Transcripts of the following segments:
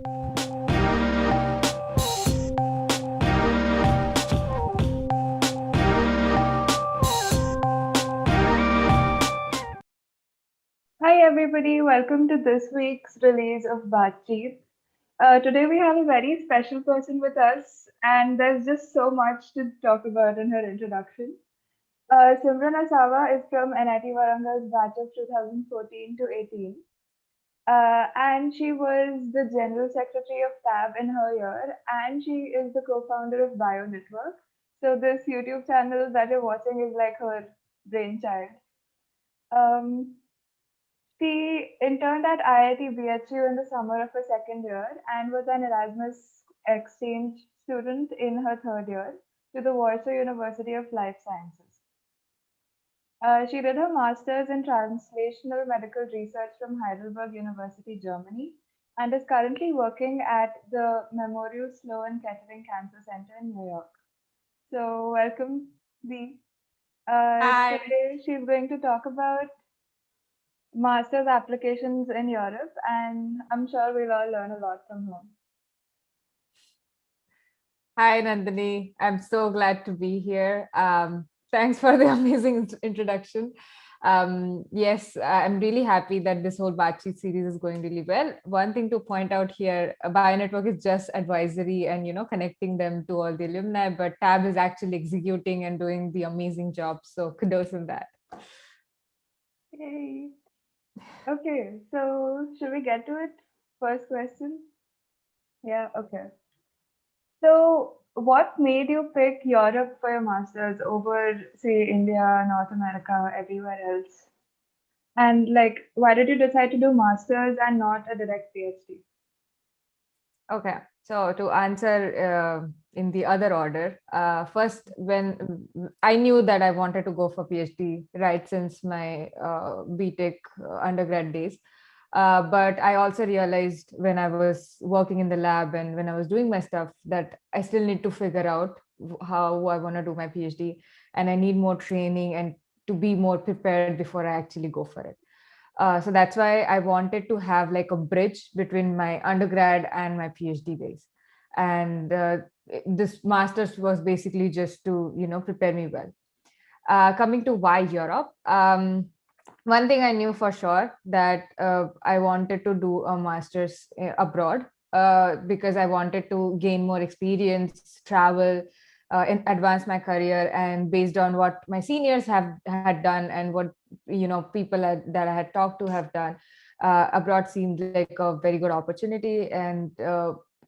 Hi everybody, welcome to this week's release of BATCHEET. Today we have a very special person with us, and there's just so much to talk about in her introduction. Simran Asawa is from NIT Warangal's batch of 2014 to 18, and she was the General Secretary of TAB in her year, and she is the co-founder of Bio Network. So this YouTube channel that you're watching is like her brainchild. Um, She interned at IIT BHU in the summer of her second year and was an Erasmus exchange student in her third year to the Warsaw University of Life Sciences. She did her master's in translational medical research from Heidelberg University, Germany, and is currently working at the Memorial Sloan Kettering Cancer Center in New York. So, welcome, Dee. Hi. Today, she's going to talk about master's applications in Europe, and I'm sure we'll all learn a lot from her. Hi, Nandini. I'm so glad to be here. Thanks for the amazing introduction. Yes, I'm really happy that this whole BATCHEET series is going really well. One thing to point out here, BioNetwork is just advisory and, connecting them to all the alumni, but TAB is actually executing and doing the amazing job. So kudos on that. Yay. Okay, so should we get to it? First question? Yeah, okay. So, what made you pick Europe for your master's over, say, India, North America, everywhere else? And like, why did you decide to do master's and not a direct PhD? Okay, so to answer in the other order, first, when I knew that I wanted to go for PhD right since my BTech undergrad days, but I also realized when I was working in the lab and when I was doing my stuff that I still need to figure out how I want to do my PhD, and I need more training and to be more prepared before I actually go for it. So that's why I wanted to have like a bridge between my undergrad and my PhD days. And this master's was basically just to, prepare me well. Coming to why Europe, one thing I knew for sure that I wanted to do a master's abroad because I wanted to gain more experience, travel, and advance my career. And based on what my seniors have had done and what people that I had talked to have done, abroad seemed like a very good opportunity, and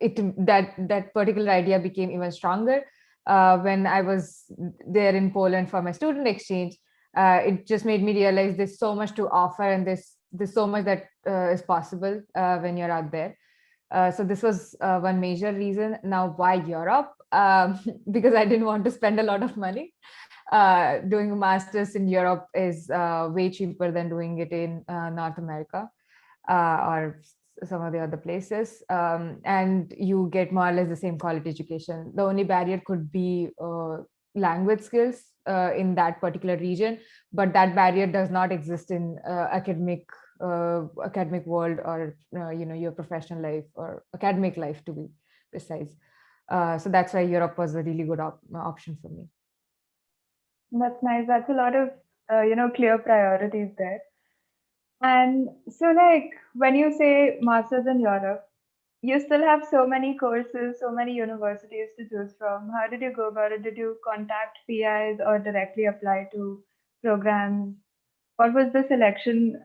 it that particular idea became even stronger when I was there in Poland for my student exchange. It just made me realize there's so much to offer, and there's so much that is possible when you're out there. So this was one major reason. Now, why Europe? Because I didn't want to spend a lot of money. Doing a master's in Europe is way cheaper than doing it in North America or some of the other places. And you get more or less the same quality education. The only barrier could be language skills in that particular region, but that barrier does not exist in academic world or your professional life or academic life, to be precise. So that's why Europe was a really good option for me. That's nice. That's a lot of, clear priorities there. And so, like, when you say masters in Europe, you still have so many courses, so many universities to choose from. How did you go about it? Did you contact PIs or directly apply to programs? What was the selection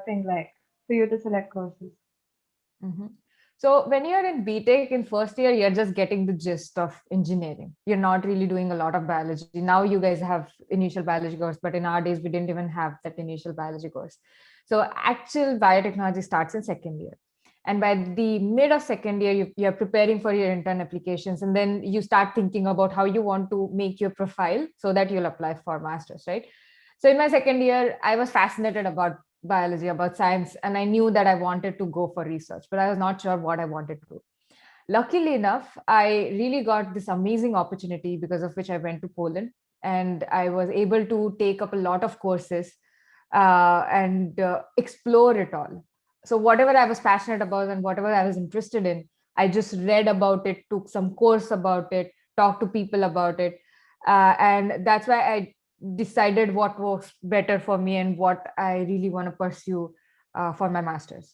thing like for you to select courses? Mhm. So when you're in BTech in first year, you're just getting the gist of engineering. You're not really doing a lot of biology. Now you guys have initial biology course, but in our days, we didn't even have that initial biology course. So actual biotechnology starts in second year. And by the mid of second year, you're preparing for your intern applications. And then you start thinking about how you want to make your profile so that you'll apply for master's, right? So in my second year, I was fascinated about biology, about science, and I knew that I wanted to go for research, but I was not sure what I wanted to do. Luckily enough, I really got this amazing opportunity because of which I went to Poland, and I was able to take up a lot of courses and explore it all. So whatever I was passionate about and whatever I was interested in, I just read about it, took some course about it, talked to people about it. And that's why I decided what works better for me and what I really want to pursue for my master's.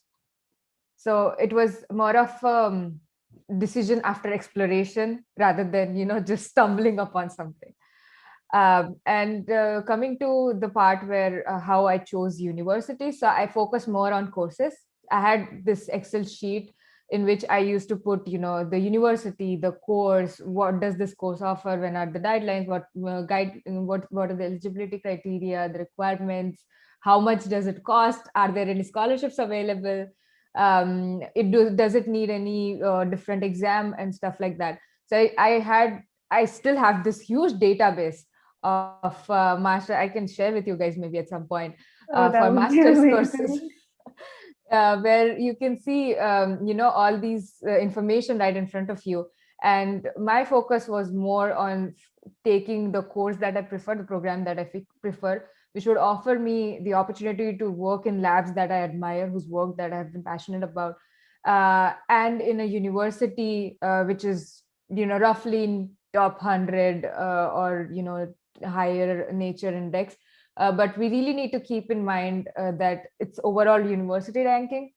So it was more of decision after exploration rather than, just stumbling upon something. And coming to the part where how I chose university, so I focus more on courses. I had this Excel sheet in which I used to put, the university, the course, what does this course offer, when are the deadlines, what are the eligibility criteria, the requirements, how much does it cost, are there any scholarships available, does it need any different exam and stuff like that. So I still have this huge database of master. I can share with you guys maybe at some point Oh, for that would be master's courses, amazing. where you can see all these information right in front of you. And my focus was more on taking the course that I prefer, the program that I prefer, which would offer me the opportunity to work in labs that I admire, whose work that I have been passionate about, and in a university which is roughly in top 100 or higher nature index. But we really need to keep in mind that it's overall university ranking.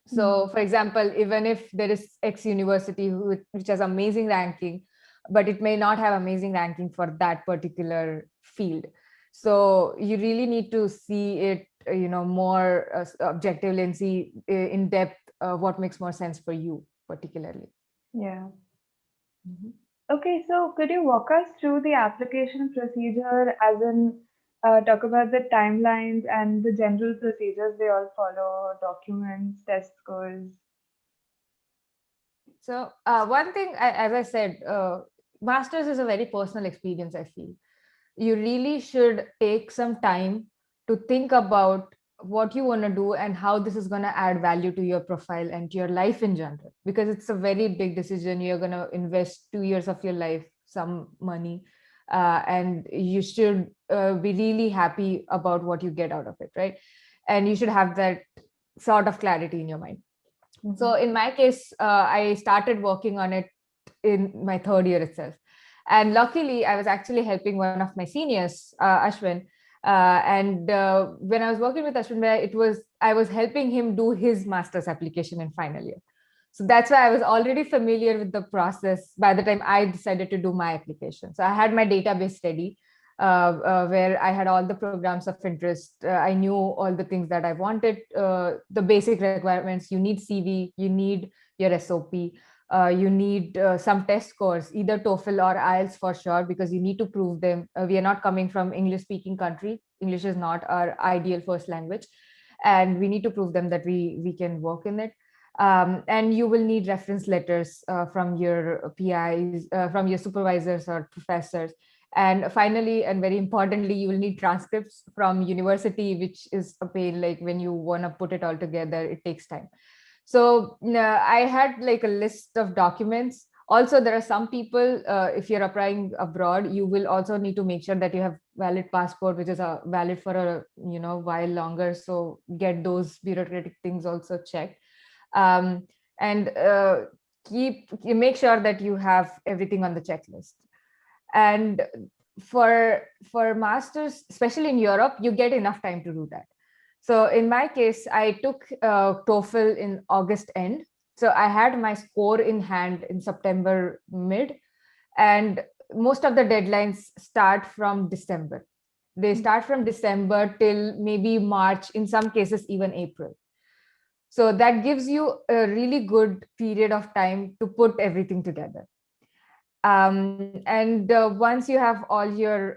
So, Hmm. for example, even if there is X university which has amazing ranking, but it may not have amazing ranking for that particular field. So you really need to see it, more objectively, and see in depth what makes more sense for you particularly. Yeah. Mhm. Okay, so could you walk us through the application procedure, as in talk about the timelines and the general procedures they all follow, documents, test scores? So one thing, as I said, masters is a very personal experience, I feel. You really should take some time to think about what you want to do and how this is going to add value to your profile and to your life in general, because it's a very big decision. You're going to invest 2 years of your life, some money, and you should be really happy about what you get out of it, right? And you should have that sort of clarity in your mind. So Hmm. in my case, I started working on it in my third year itself. And luckily, I was actually helping one of my seniors, Ashwin. And when I was working with Ashwin, I was helping him do his master's application in final year. So that's why I was already familiar with the process by the time I decided to do my application. So I had my database ready, where I had all the programs of interest. I knew all the things that I wanted, the basic requirements. You need CV, you need your SOP, you need some test scores, either TOEFL or IELTS for sure, because you need to prove them. We are not coming from English speaking country. English is not our ideal first language. And we need to prove them that we can work in it. And you will need reference letters from your PIs, from your supervisors or professors. And finally, and very importantly, you will need transcripts from university, which is a pain. Like when you want to put it all together, it takes time. So I had like a list of documents. Also, there are some people, if you're applying abroad, you will also need to make sure that you have valid passport, which is valid for a while longer. So get those bureaucratic things also checked. um, and you make sure that you have everything on the checklist. And for masters, especially in Europe, you get enough time to do that. So in my case, I took TOEFL in August end. So I had my score in hand in September mid, and most of the deadlines start from December. They start from December till maybe March, in some cases even April. So that gives you a really good period of time to put everything together. And once you have all your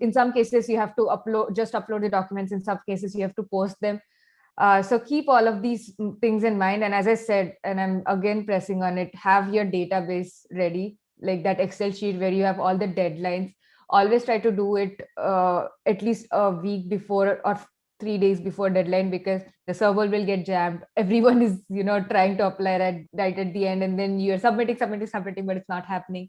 in some cases you have to upload the documents, in some cases you have to post them. So keep all of these things in mind. And as I said, and I'm again pressing on it, have your database ready, like that Excel sheet where you have all the deadlines. Always try to do it at least a week before or 3 days before deadline, because the server will get jammed. Everyone is trying to apply right at the end, and then you're submitting, but it's not happening.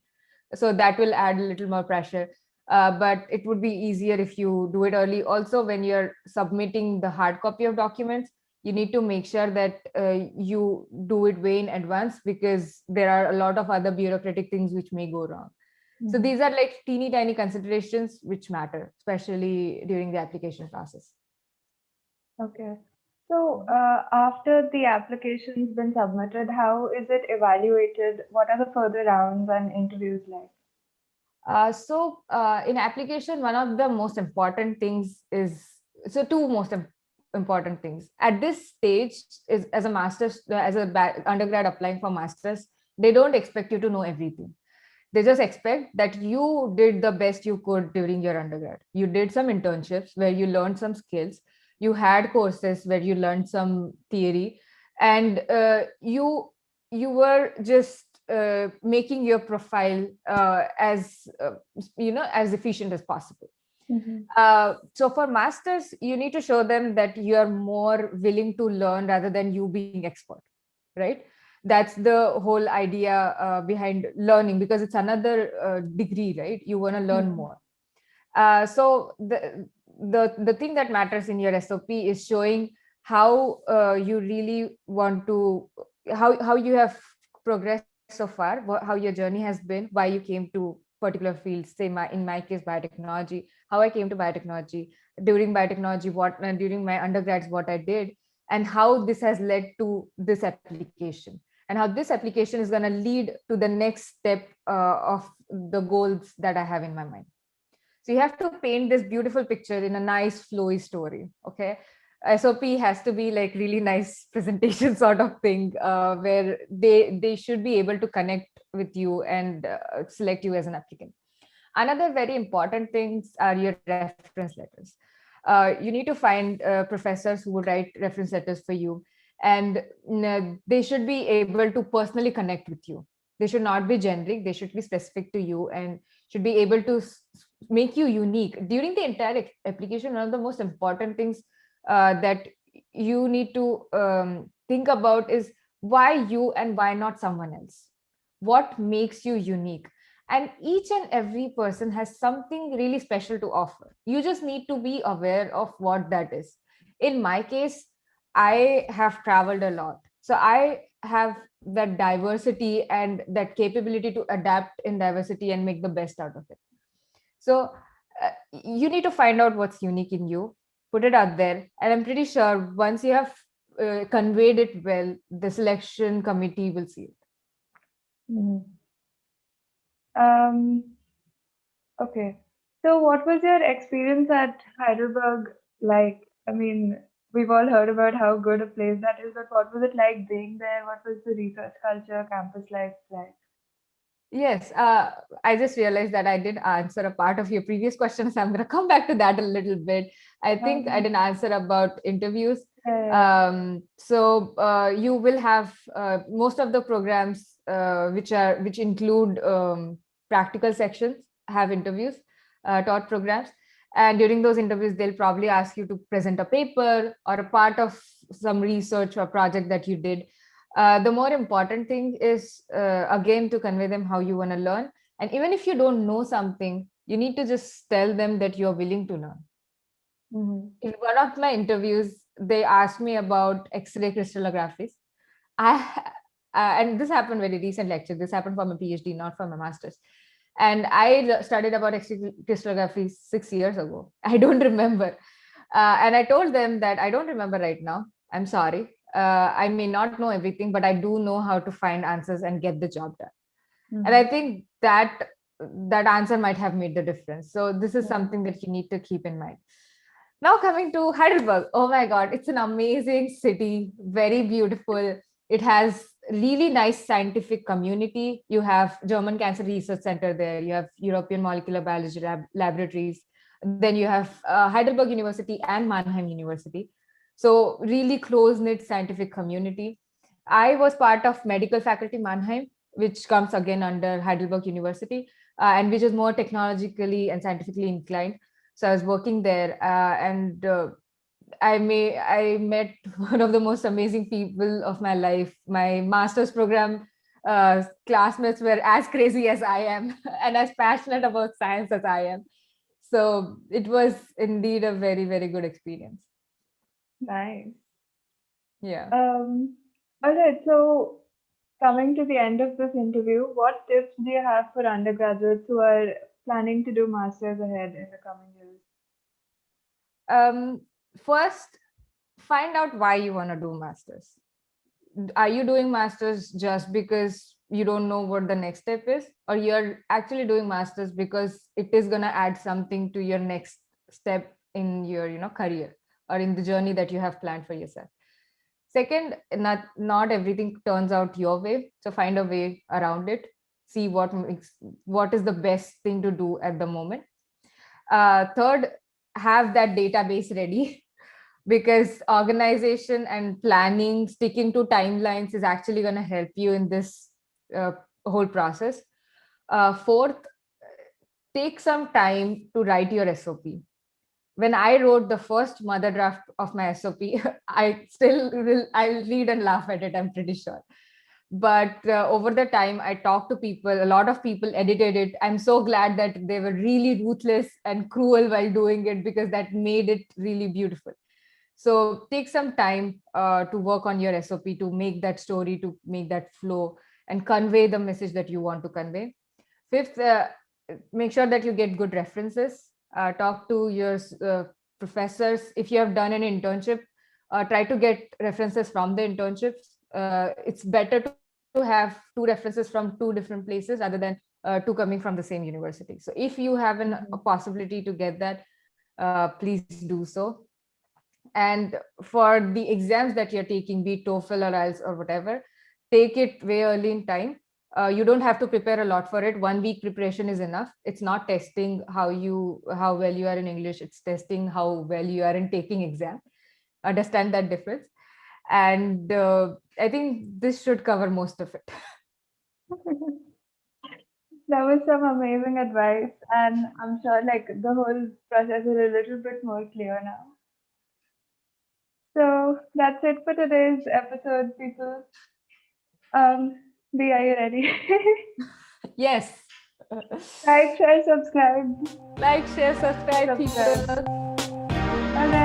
So that will add a little more pressure. But it would be easier if you do it early. Also, when you're submitting the hard copy of documents, you need to make sure that you do it way in advance, because there are a lot of other bureaucratic things which may go wrong. So Mhm. these are like teeny tiny considerations which matter, especially during the application process. Okay. So, after the application's been submitted, how is it evaluated? What are the further rounds and interviews like? In application, one of the most important things is, so two most important things at this stage is, as a master's, as a undergrad applying for masters, they don't expect you to know everything. They just expect that you did the best you could during your undergrad. You did some internships where you learned some skills. You had courses where you learned some theory, and you were just making your profile as as efficient as possible. Mhm. So for masters, you need to show them that you are more willing to learn rather than you being expert, right? That's the whole idea behind learning, because it's another degree, right? You want to learn Mhm. more. So the thing that matters in your SOP is showing how you really want to, how you have progressed so far, how your journey has been, why you came to particular fields. Say in my case, biotechnology, how I came to biotechnology. During biotechnology, what during my undergrads, what I did, and how this has led to this application, and how this application is going to lead to the next step of the goals that I have in my mind. So you have to paint this beautiful picture in a nice, flowy story. Okay. SOP has to be like really nice presentation sort of thing, where they should be able to connect with you and select you as an applicant. Another very important things are your reference letters. You need to find professors who would write reference letters for you, and they should be able to personally connect with you. They should not be generic. They should be specific to you and should be able to make you unique during the entire application. One of the most important things that you need to think about is why you and why not someone else. What makes you unique? And each and every person has something really special to offer. You just need to be aware of what that is. In my case, I have traveled a lot, so I have that diversity and that capability to adapt in diversity and make the best out of it. So you need to find out what's unique in you, put it out there, and I'm pretty sure once you have conveyed it well, the selection committee will see it. Mhm. Um, okay. So, what was your experience at Heidelberg like? I mean, we've all heard about how good a place that is, but what was it like being there? What was the research culture, campus life like? Yes, I just realized that I did answer a part of your previous question, so I'm going to come back to that a little bit. I think I Um, didn't answer about interviews. yeah. You will have most of the programs which include practical sections have interviews, taught programs, and during those interviews they'll probably ask you to present a paper or a part of some research or project that you did. The more important thing is again to convey them how you want to learn, and even if you don't know something, you need to just tell them that you're willing to learn. Mhm. In one of my interviews they asked me about x-ray crystallographies. I and this happened very recently. Actually, this happened for my PhD, not for my master's. And I studied about x-ray crystallography 6 years ago. I don't remember. And I told them that I don't remember right now. I'm sorry. I may not know everything, but I do know how to find answers and get the job done. And I Mhm. think that answer might have made the difference. So this is Yeah. something that you need to keep in mind. Now coming to Heidelberg, oh my God, it's an amazing city, very beautiful. It has really nice scientific community. You have German Cancer Research Center there. You have European Molecular Biology laboratories. Then you have Heidelberg University and Mannheim University. So really close knit scientific community. I was part of medical faculty Mannheim, which comes again under Heidelberg University, and which is more technologically and scientifically inclined. So I was working there, and I met one of the most amazing people of my life. My master's program classmates were as crazy as I am and as passionate about science as I am. So it was indeed a very, very good experience. Nice. Yeah. All right, so coming to the end of this interview, what tips do you have for undergraduates who are planning to do masters ahead in the coming years? Um, First, find out why you want to do masters. Are you doing masters just because you don't know what the next step is, or you're actually doing masters because it is going to add something to your next step in your career or in the journey that you have planned for yourself? Second, not everything turns out your way, so find a way around it. See what is the best thing to do at the moment. Third, have that database ready because organization and planning, sticking to timelines is actually going to help you in this uh, whole process. Fourth, take some time to write your SOP. When I wrote the first mother draft of my SOP, I'll read and laugh at it, I'm pretty sure. But over the time, I talked to people, a lot of people edited it. I'm so glad that they were really ruthless and cruel while doing it because that made it really beautiful. So take some time to work on your SOP, to make that story, to make that flow and convey the message that you want to convey. Fifth, make sure that you get good references. Talk to your professors. If you have done an internship, try to get references from the internships. It's better to have two references from two different places rather than two coming from the same university. So if you have a Mhm. possibility to get that, please do so. And for the exams that you're taking, be it TOEFL or IELTS or whatever, take it way early in time. You don't have to prepare a lot for it. 1 week preparation is enough. It's not testing how well you are in English. It's testing how well you are in taking exam. Understand that difference. And I think this should cover most of it. That was some amazing advice, and I'm sure like the whole process is a little bit more clear now. So that's it for today's episode, people. Um, B, are you ready? Yes. Like, share, subscribe, Like, share, subscribe, subscribe. people. All right.